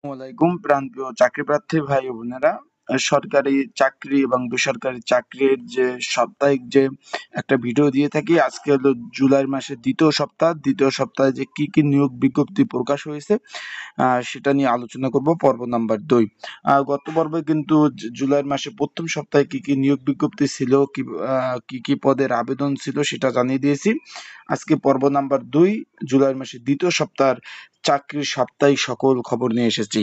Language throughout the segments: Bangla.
আসসালামাইকুম প্রাণপ্রিয় চাকরি প্রার্থী ভাই ও বোনেরা। সরকারি চাকরি এবং বেসরকারি চাকরির যে সাপ্তাহিক যে একটা ভিডিও দিয়ে থাকি, আজকে হলো জুলাই মাসের দ্বিতীয় সপ্তাহে যে কি কি নিয়োগ বিজ্ঞপ্তি প্রকাশ হয়েছে সেটা নিয়ে আলোচনা করব। পর্ব নাম্বার 2। গত পর্বে কিন্তু জুলাই মাসে প্রথম সপ্তাহে কি কি নিয়োগ বিজ্ঞপ্তি ছিল, কি কি পদের আবেদন ছিল সেটা জানিয়ে দিয়েছি। আজকে পর্ব নাম্বার 2, জুলাই মাসের দ্বিতীয় সপ্তাহের চাকরির সাপ্তাহিক সকল খবর নিয়ে এসেছি।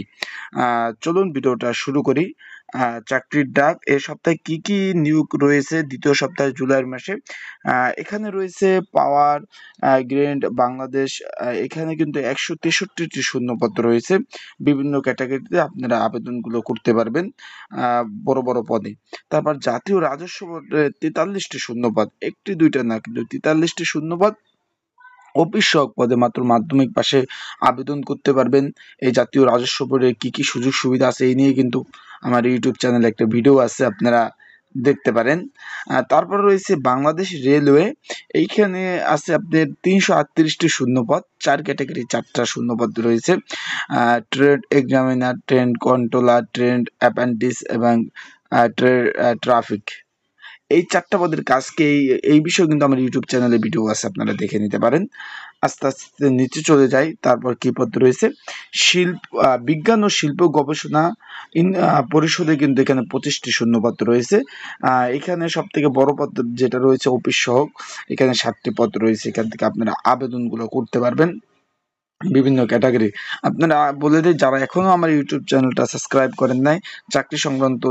চলুন ভিডিওটা শুরু করি। চাকরির ডাক এ সপ্তাহে কি কি নিয়োগ রয়েছে দ্বিতীয় সপ্তাহে জুলাই মাসে। এখানে রয়েছে পাওয়ার গ্রেড বাংলাদেশ। এখানে কিন্তু 163টি শূন্যপদ রয়েছে। বিভিন্ন ক্যাটাগরিতে আপনারা আবেদনগুলো করতে পারবেন বড় বড় পদে। তারপর জাতীয় রাজস্ব বোর্ডে 43টি শূন্যপদ, একটি দুইটা না কিন্তু 43টি শূন্যপদ। অফিস সহক পদে মাত্র মাধ্যমিক পাশে আবেদন করতে পারবেন। এই জাতীয় রাজস্ব বোর্ডের কি কি সুযোগ সুবিধা আছে এই নিয়ে কিন্তু আমার ইউটিউব চ্যানেলে একটা ভিডিও আছে, আপনারা দেখতে পারেন। তারপর রয়েছে বাংলাদেশ রেলওয়ে। এইখানে আছে আপনার 338টি শূন্যপদ, 4 ক্যাটাগরি 4টা শূন্যপদ রয়েছে। Trade examiner, train controller, train apprentice এবং ট্রাফিক। এই 4টা পদের কাজকে এই বিষয়ে কিন্তু আমার ইউটিউব চ্যানেলে ভিডিও আছে, আপনারা দেখে নিতে পারেন। আস্তে আস্তে নিচে চলে যাই। তারপর কি পদ রয়েছে, বিজ্ঞান ও শিল্প গবেষণা পরিষদে কিন্তু এখানে 25টি শূন্যপদ রয়েছে। এখানে সব থেকে বড় পদ যেটা রয়েছে অফিস সহক, এখানে 7টি পদ রয়েছে। এখান থেকে আপনারা আবেদনগুলো করতে পারবেন বিভিন্ন ক্যাটাগরি। আপনারা বলে দিই, যারা এখনো আমার ইউটিউব চ্যানেলটা সাবস্ক্রাইব করেন নাই, চাকরি সংক্রান্ত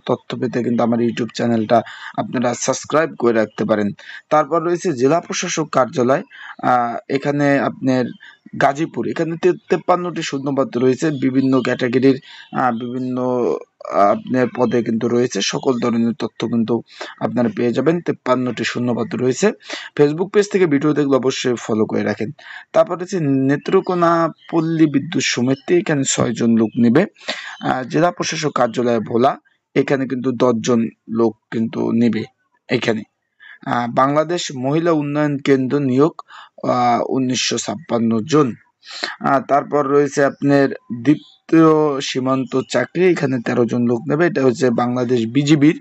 তথ্য পেতে কিন্তু আমার ইউটিউব চ্যানেলটা আপনারা সাবস্ক্রাইব করে রাখতে পারেন। তারপর রয়েছে জেলা প্রশাসক কার্যালয়। এখানে আপনার গাজীপুর, এখানে 53টি শূন্যপদ রয়েছে বিভিন্ন ক্যাটাগরির, বিভিন্ন আপনার পদে কিন্তু রয়েছে। সকল ধরনের তথ্য কিন্তু আপনারা পেয়ে যাবেন। 53টি শূন্যপদ রয়েছে। ফেসবুক পেজ থেকে ভিডিও দেখলে অবশ্যই ফলো করে রাখেন। তারপর হচ্ছে নেত্রকোনা পল্লী বিদ্যুৎ সমিতি, এখানে 6 জন লোক নেবে। জেলা প্রশাসক কার্যালয় ভোলা, এখানে কিন্তু 10 জন লোক কিন্তু নেবে এখানে। বাংলাদেশ মহিলা উন্নয়ন কেন্দ্র নিয়োগ 1956 জন। তারপর রয়েছে আপনার দ্বিতীয় সীমান্ত চাকরি, এখানে 13 জন লোক নেবে। এটা হচ্ছে বাংলাদেশ বিজিবির।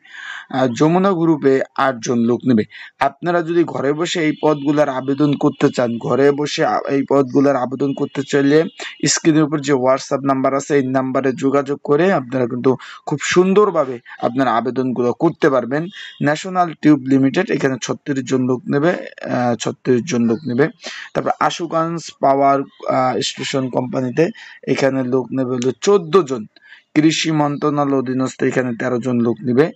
যমুনা গ্রুপে 8 জন লোক নেবে। আপনারা যদি ঘরে বসে এই পদগুলোর আবেদন করতে চান, ঘরে বসে এই পদগুলোর আবেদন করতে চাইলে স্ক্রিনের উপর যে হোয়াটসঅ্যাপ নাম্বার আছে এই নাম্বারে যোগাযোগ করে আপনারা কিন্তু খুব সুন্দরভাবে আপনারা আবেদনগুলো করতে পারবেন। ন্যাশনাল টিউব লিমিটেড, এখানে 36 জন লোক নেবে। 36 জন লোক নেবে। তারপর আশুগঞ্জ পাওয়ার স্টেশন কোম্পানিতে, এখানে লোক নেবে হলো 14 জন। কৃষি মন্ত্রণালয় অধীনস্থ, এখানে 13 জন লোক নেবে।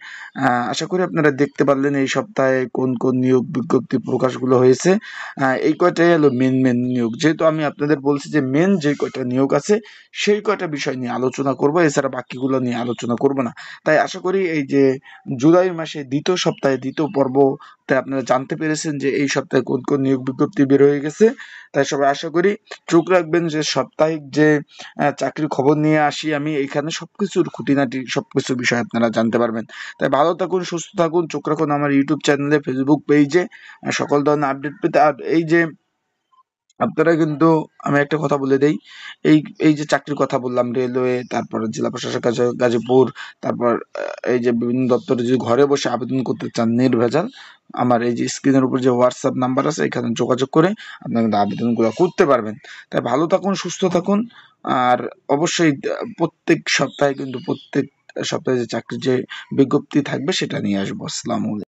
আশা করি আপনারা দেখতে পারলেন এই সপ্তাহে কোন কোন নিয়োগ বিজ্ঞপ্তি প্রকাশগুলো হয়েছে। এই কয়টাই হলো মেন নিয়োগ। যেহেতু আমি আপনাদের বলছি যে মেন যে কয়টা নিয়োগ আছে সেই কয়টা বিষয় নিয়ে আলোচনা করব, এছাড়া বাকিগুলো নিয়ে আলোচনা করব না। তাই আশা করি এই যে জুলাই মাসে দ্বিতীয় সপ্তাহে দ্বিতীয় পর্ব, তাই আপনারা জানতে পেরেছেন যে এই সপ্তাহে কোন কোন নিয়োগ বিজ্ঞপ্তি বের হয়ে গেছে। তাই সবাই আশা করি চোখ রাখবেন যে সাপ্তাহিক যে চাকরির খবর নিয়ে আসি আমি, এখানে সবকিছুর খুঁটিনাটি সবকিছু বিষয় আপনারা জানতে পারবেন। তাই ভালো থাকুন, সুস্থ থাকুন, চোখ রাখুন আমার ইউটিউব চ্যানেলে, ফেসবুক পেজে সকল ধরনের আপডেট পেতে। আর এই যে আপনারা কিন্তু, আমি একটা কথা বলে দেই, এই এই যে চাকরির কথা বললাম, রেলওয়ে, তারপর জেলা প্রশাসক গাজীপুর, তারপর এই যে বিভিন্ন দপ্তরে যদি ঘরে বসে আবেদন করতে চান নির্ভেজাল, আমার এই যে স্ক্রিনের উপর যে হোয়াটসঅ্যাপ নাম্বার আছে এখানে যোগাযোগ করে আপনারা কিন্তু আবেদনগুলো করতে পারবেন। তাই ভালো থাকুন, সুস্থ থাকুন। আর অবশ্যই প্রত্যেক সপ্তাহে যে চাকরির যে বিজ্ঞপ্তি থাকবে সেটা নিয়ে আসবো। আসসালামু আলাইকুম।